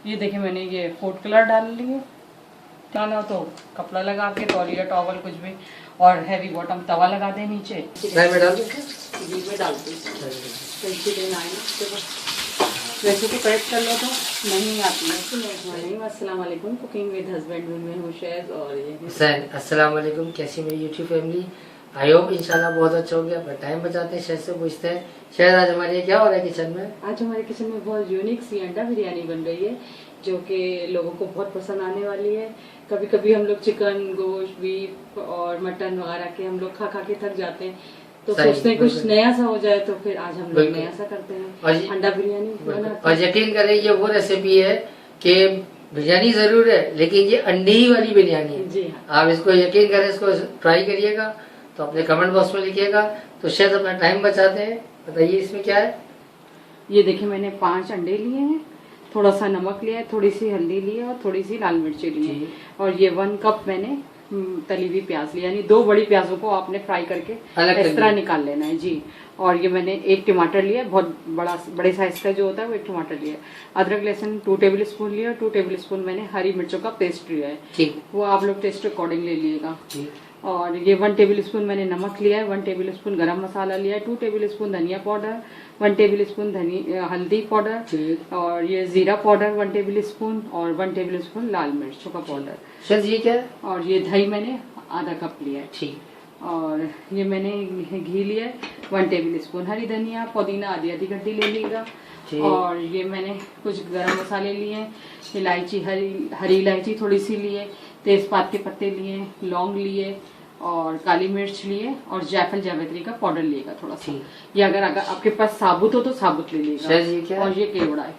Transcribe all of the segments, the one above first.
ये देखिए मैंने ये फूड कलर डाल लिए, डाला तो कपड़ा लगा के तौलिया टॉवल कुछ भी, और हैवी बॉटम तवा लगा दे नीचे। में डाल घी में डालती वैसे तो करेक्ट कर लो तो नहीं आती है। अस्सलाम वालेकुम, कुकिंग विद हस्बैंड में हूँ शहज़ और ये हुसैन। अस्सलाम वालेकुम, कैसी मेरी यूट्यूब फैमिली। आई होप इंशाल्लाह बहुत अच्छा हो गया। अपना टाइम बचाते हैं, शहर से पूछते हैं शहर आज हमारे क्या हो रहा है किचन में। आज हमारे किचन में बहुत यूनिक सी अंडा बिरयानी बन रही है जो कि लोगों को बहुत पसंद आने वाली है। कभी कभी हम लोग चिकन, गोश्त, बीफ और मटन वगैरह के हम लोग खा खा के थक जाते हैं, तो सोचते हैं कुछ नया सा हो जाए, तो फिर आज हम लोग नया सा करते हैं, अंडा बिरयानी बनाते हैं। और यकीन करें ये वो रेसिपी है कि बिरयानी जरूर है लेकिन ये अंडे ही वाली बिरयानी है। जी हाँ, आप इसको यकीन करें, इसको ट्राई करिएगा तो अपने कमेंट बॉक्स में लिखिएगा। तो शायद अपना टाइम बचाते हैं, बताइए इसमें क्या है। ये देखिए मैंने 5 अंडे लिए हैं, थोड़ा सा नमक लिया है, थोड़ी सी हल्दी ली है और थोड़ी सी लाल मिर्ची ली है, और ये 1 कप मैंने तली हुई प्याज ली, यानी 2 बड़ी प्याजों को आपने फ्राई करके इस तरह निकाल लेना है जी। और ये मैंने 1 टमाटर लिया, बहुत बड़े साइज का जो होता है वो 1 टमाटर लिया। अदरक लहसुन 2 टेबल स्पून लिया, 2 टेबल स्पून मैंने हरी मिर्चों का पेस्ट लिया है, ठीक, वो आप लोग टेस्ट अकॉर्डिंग ले लीजिएगा। और ये 1 टेबल स्पून मैंने नमक लिया है, 1 टेबल स्पून गरम मसाला लिया है, 2 टेबल स्पून धनिया पाउडर, 1 टेबल स्पून हल्दी पाउडर, और ये जीरा पाउडर 1 टेबल स्पून, और 1 टेबल स्पून लाल मिर्चों का पाउडर। ये क्या है? और ये दही मैंने आधा कप लिया है, ठीक। और ये मैंने घी लिया है 1 टेबल स्पून, हरी धनिया पुदीना आधी आधी गड्डी ले लीजिएगा। और ये मैंने कुछ गरम मसाले लिए, इलायची, हरी इलायची थोड़ी सी लिए, तेजपात के पत्ते लिए, लौंग लिए, और काली मिर्च लिए, और जायफल जावित्री का पाउडर लिएगा थोड़ा सा। ये अगर आपके पास साबुत हो तो साबुत ले लीजिएगा। और ये केवड़ा है,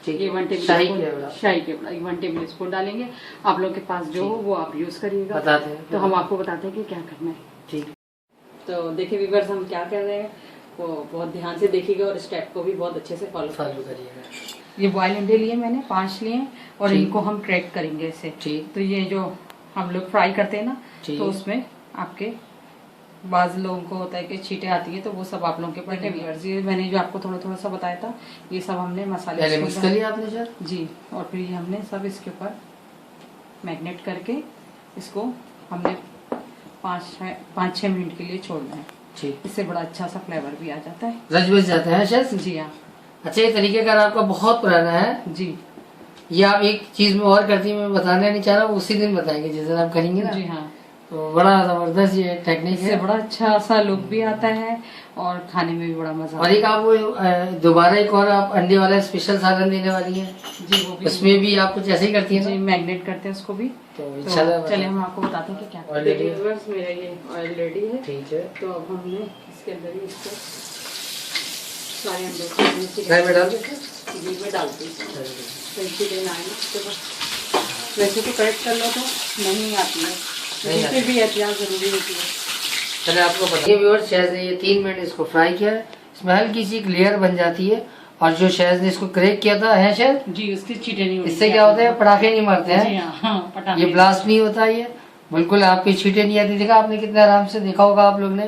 ये 1 टेबल शाही केवड़ा 1 टेबल स्पून डालेंगे। आप लोग के पास जो हो वो आप यूज करिएगा। तो हम आपको बताते हैं कि क्या करना है। ठीक, तो देखिए व्यूअर्स हम क्या कर रहे हैं वो बहुत ध्यान से देखिएगा और स्टेप को भी बहुत अच्छे से फॉलो करिएगा। ये बॉयल अंडे लिए मैंने 5 लिए, और इनको हम क्रैक करेंगे इससे। तो ये जो हम लोग फ्राई करते हैं ना, तो उसमें आपके बाज लोगों को होता है कि छींटे आती है, तो वो सब आप लोगों के ऊपर व्यूअर्स। ये मैंने जो आपको थोड़ा थोड़ा सा बताया था, ये सब हमने मसाले मिक्स कर लिया आपने सर जी, और फिर ये हमने सब इसके ऊपर मैग्नेट करके इसको हमने 5-6 मिनट के लिए छोड़ना है। ठीक, इससे बड़ा अच्छा सा फ्लेवर भी आ जाता है, रच बच जाता है सर। जी हाँ। अच्छा, ये तरीके का आपका बहुत पुराना है जी। ये आप एक चीज में और करती है, मैं बताना नहीं चाह रहा, वो उसी दिन बताएंगे जिस दिन आप करेंगे ना। जी हाँ। तो बड़ा जबरदस्त ये टेक्निक है, बड़ा अच्छा सा लुक भी आता है और खाने में भी बड़ा मजा। और एक आप वो दोबारा एक और आप अंडे वाला स्पेशल सालन देने वाली है जी, वो भी उसमें भी आप कुछ ऐसे ही करती है जी, मैग्नेट करते हैं उसको भी। तो चलिए हम आपको बताते हैं कि क्या। मेरा ये ऑयल रेडी है, ठीक है। तो अब हमने इसके अंदर ही इसको सारे अंडों को घी में डालते हैं, वैसे तो करेक्ट कर लो तो नहीं आती है, फिर भी एहतियात जरूरी होती है। चलिए आपको बताइए व्यूअर्स, शहज़ ने ये 3 मिनट इसको फ्राई किया है, इसमें हल्की सी एक लेयर बन जाती है। और जो शहज़ ने इसको क्रैक किया था है शहज़ जी, उसकी चीटें नहीं होती। इससे क्या होता है, पटाखे नहीं मारते हैं, ये ब्लास्ट नहीं होता, ये बिल्कुल आपकी छीटें नहीं आती। देखा आपने कितना आराम से देखा होगा आप लोग ने।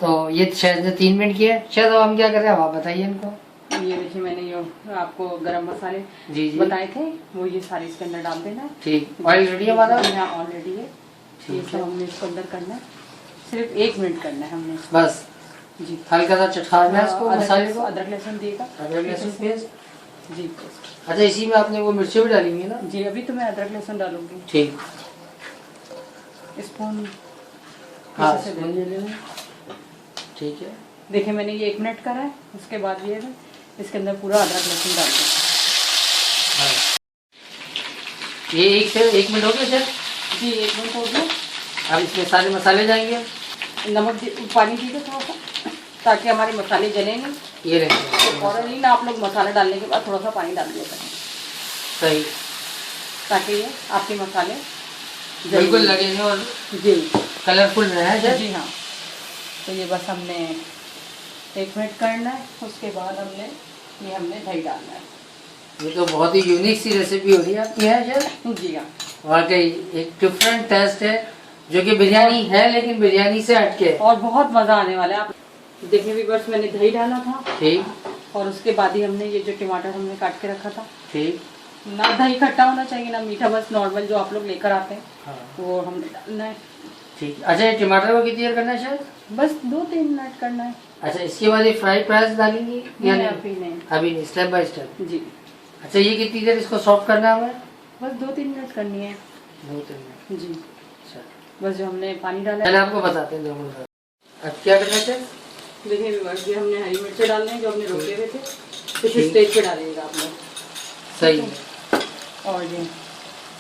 तो ये शहज़ ने 3 मिनट किया है। शहज़ अब हम क्या कर रहे हैं आप बताइए इनको। ये देखिए मैंने ये आपको गरम मसाले जी बताए थे, वो ये सारे इसके अंदर डाल देना। ठीक, ऑयल रेडी है हमारा? ऑलरेडी है। ये सब हमने इसको अंदर करना है, सिर्फ 1 मिनट करना है हमने बस जी। हल्का सा चटकाना है इसको, मसाले को। अदरक लहसुन देगा, अदरक लहसुन पेस्ट जी। अच्छा, इसी में आपने वो मिर्ची भी डालेंगे ना जी? अभी तो मैं अदरक लहसुन डालूंगी। ठीक, स्पून ठीक है। देखिए मैंने ये 1 मिनट करा है, उसके बाद ये इसके अंदर पूरा अदरक लहसुन डालते हैं। ये 1 मिनट हो गया सर जी? 1 मिनट हो गया। अब इसमें सारे मसाले जाएंगे, नमक पानी दीजिए थोड़ा सा, ताकि हमारे मसाले जले नहीं। ये रहेंगे तो फौरन ही ना आप लोग मसाला डालने के बाद थोड़ा सा पानी डाल दिया करें, सही, ताकि ये आपके मसाले बिल्कुल लगेंगे और जी कलरफुल रहे जी। हाँ, तो ये बस हमने 1 मिनट करना है, उसके बाद हमने दही डालना है। ये तो बहुत ही यूनिक सी रेसिपी हो रही है आपकी है सर जी। हाँ, वाकई एक डिफरेंट टेस्ट है, जो कि बिरयानी है लेकिन बिरयानी से हटके, और बहुत मजा आने वाला है। आप देखिए व्यूअर्स, मैंने दही डाला था, ठीक, और उसके बाद ही हमने ये जो टमाटर हमने काट के रखा था, ठीक, ना दही खट्टा होना चाहिए ना मीठा, बस नॉर्मल जो आप लोग लेकर आते हैं हाँ। वो हमने डालना है। ठीक। अच्छा, ये टमाटर को कितनी देर करना है शायद? बस 2-3 मिनट करना है। अच्छा, इसके बाद ये फ्राई प्याज डालेंगी या नहीं, नहीं? अभी नहीं। अभी नहीं, स्टेप बाय स्टेप। जी, अच्छा, ये कितनी देर इसको सॉफ्ट करना है हमें? बस 2-3 मिनट करनी है। 2-3 मिनट। जी, अच्छा, बस जो हमने पानी डाला पहले है। आपको बताते हैं 2 मिनट। अब क्या करना है? देखिए व्यूअर्स, ये हमने हरी मिर्च डालने हैं जो हमने रोके हुए थे, इस ठीक। स्टेज पे डालिएगा आप लोग। सही है। और ये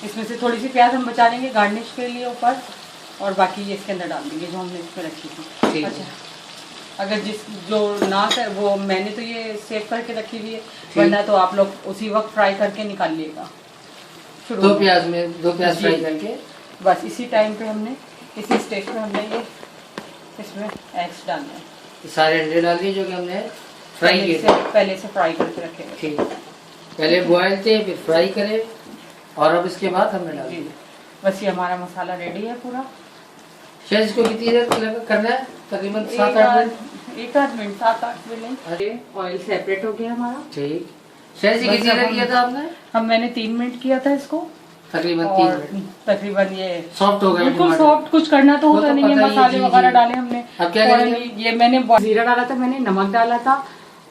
इसमें से थोड़ी सी प्याज हम बचा लेंगे गार्निश के लिए ऊपर, और बाकी ये इसके अंदर डाल देंगे जो हमने इसमें रखी थी। ठीक है। अच्छा, अगर जो नाक है वो मैंने तो ये सेव करके रखी हुई है, वरना तो आप लोग उसी वक्त फ्राई करके निकालिएगा। 2 प्याज फ्राई जी। करके। बस इसी टाइम पे हमने, इसी स्टेज पे हमने ये इसमें एग्स डालने हैं। ये सारे अंडे डाल दिए जो कि हमने फ्राई किए थे। पहले से फ्राई करके रखे हुए। ठीक, पहले बॉयल थे फिर फ्राई करे, और अब इसके बाद हमने डाल जी, दिया। बस ये हमारा मसाला रेडी है पूरा। शायद इसको कितनी देर करना है? तकरीबन 7-8 minute. 1-8 minute, 7-8 minute. Oil separate हो गया हमारा। ठीक। शायद ये बस कितनी अब देर हम- किया था आपने? मैंने 3 मिनट किया था इसको, तकरीबन 3 और मिनट। तकरीबन ये सॉफ्ट हो गया बिल्कुल टमाटर। सॉफ्ट। कुछ करना तो वो होता तो नहीं है, पता ही है, मसाले जी, वगैरह जी। डाले हमने। अब क्या और करेंगे? ये मैंने जीरा डाला था, मैंने नमक डाला था,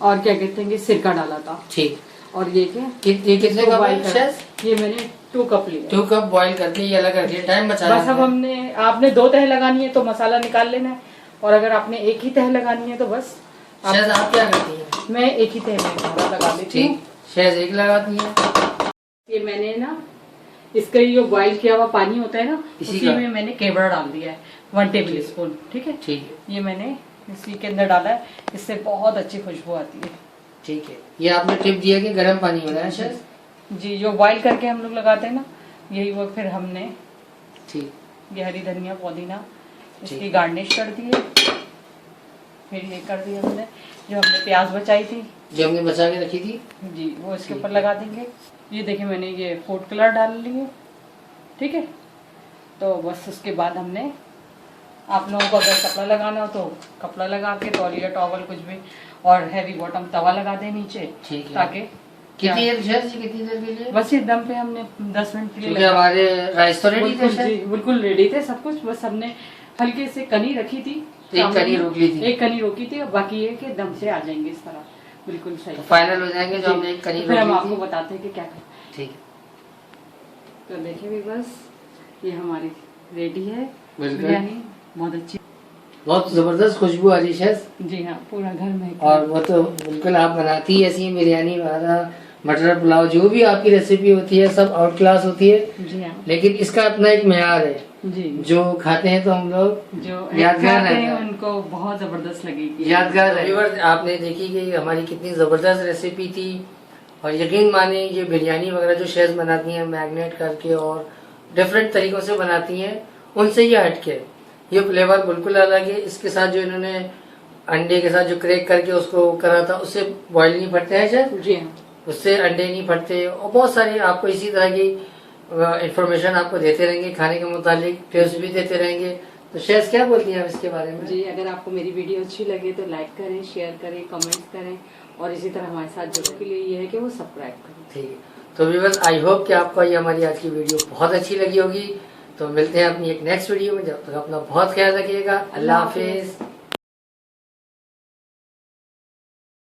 और क्या कहते हैं कि सिरका डाला था। ठीक। और ये क्या, ये कितने इसको कप boil है कर- शायद? ये मैंने 2 कप लिया। 2 कप बॉईल करके ये अलग रखिए, टाइम बचा बस अब आपने 2 तह लगानी है तो मसाला निकाल लेना है, और अगर आपने एक ही तह लगानी है तो बस शायद आप क्या करती हैं? मैं एक ही तह में मसाला लगा देती हूँ। ठीक। शायद एक लगाती है। ये मैंने ना इसका जो बॉईल किया हुआ पानी होता है ना, इसी उसी का? में मैंने केवड़ा डाल दिया है 1 टेबल स्पून। ठीक है, ठीक है। ये मैंने इसी के अंदर डाला है, इससे बहुत अच्छी खुशबू आती है। ठीक है, ये आपने टिप दिया कि गर्म पानी होना है शायद? जी, जो बॉईल करके हम लोग लगाते हैं ना, यही वो फिर हमने ठीक। ये हरी धनिया पुदीना इसकी ठीक। गार्निश कर दी है। फिर ये कर दिया हमने जो हमने प्याज बचाई थी, जो हमने बचा के रखी थी। जी, वो इसके ऊपर लगा देंगे। ये देखिए मैंने ये फूड कलर डाल लिए। ठीक है, तो बस उसके बाद हमने, आप लोगों को अगर कपड़ा लगाना हो तो कपड़ा लगा के, तौलिया टॉवल कुछ भी, और हैवी बॉटम तवा लगा दे नीचे, ठीक है। ताकि कितनी देर शायद जी, कितनी देर के लिए? बस ये दम पे हमने 10 मिनट के लिए क्योंकि हमारे राइस तो रेडी थे बिल्कुल, जी, शायद? बिल्कुल रेडी थे सब कुछ। बस हमने हल्के से कनी रखी थी, एक कनी रोक ली थी। एक कनी रोकी थी, और बाकी ये कि दम से आ जाएंगे इस तरह, बिल्कुल सही। तो फाइनल हो जाएंगे जो जी, हमने एक कनी फिर हम रोक आपको ली थी। बताते हैं कि क्या करें। ठीक है। तो देखिए भी बस ये हमारी रेडी है बिल्कुल। बिरयानी, बहुत अच्छी। बहुत जबरदस्त खुशबू आ रही है शायद। जी हाँ, पूरा घर में। और वो तो बिल्कुल आप बनाती ही ऐसी बिरयानी वगैरह, मटर पुलाव, जो भी आपकी रेसिपी होती है सब आउट क्लास होती है। जी हाँ, लेकिन इसका अपना एक मेयार है, जी, जो खाते हैं तो हम लोग जो यादगार खाते हैं रहता है। उनको बहुत जबरदस्त लगेगी, यादगार है। आपने देखी कि हमारी कितनी जबरदस्त रेसिपी थी, और यकीन माने ये बिरयानी वगैरह जो शेफ बनाती हैं मैरिनेट करके और डिफरेंट तरीकों से बनाती हैं, उनसे ये हटके ये फ्लेवर बिल्कुल अलग है। इसके साथ जो इन्होंने अंडे के साथ जो क्रैक करके उसको करा था, उससे बॉईल नहीं फटते हैं शायद, जी हाँ, उससे अंडे नहीं फटते, और बहुत सारी आपको इसी तरह की इंफॉर्मेशन आपको देते रहेंगे, खाने के मुतालिक टिप्स भी देते रहेंगे। तो शेफ क्या बोलती हैं आप इसके बारे में? जी, अगर आपको मेरी वीडियो अच्छी लगे तो लाइक करें, शेयर करें, कमेंट्स करें, और इसी तरह हमारे साथ जुड़ने के लिए ये है कि वो सब्सक्राइब करें। ठीक है, तो व्यूअर्स आई होप कि आपको ये हमारी आज की वीडियो बहुत अच्छी लगी होगी। तो मिलते हैं अपनी एक नेक्स्ट वीडियो में, जब तक अपना बहुत ख्याल रखिएगा। अल्लाह हाफिज।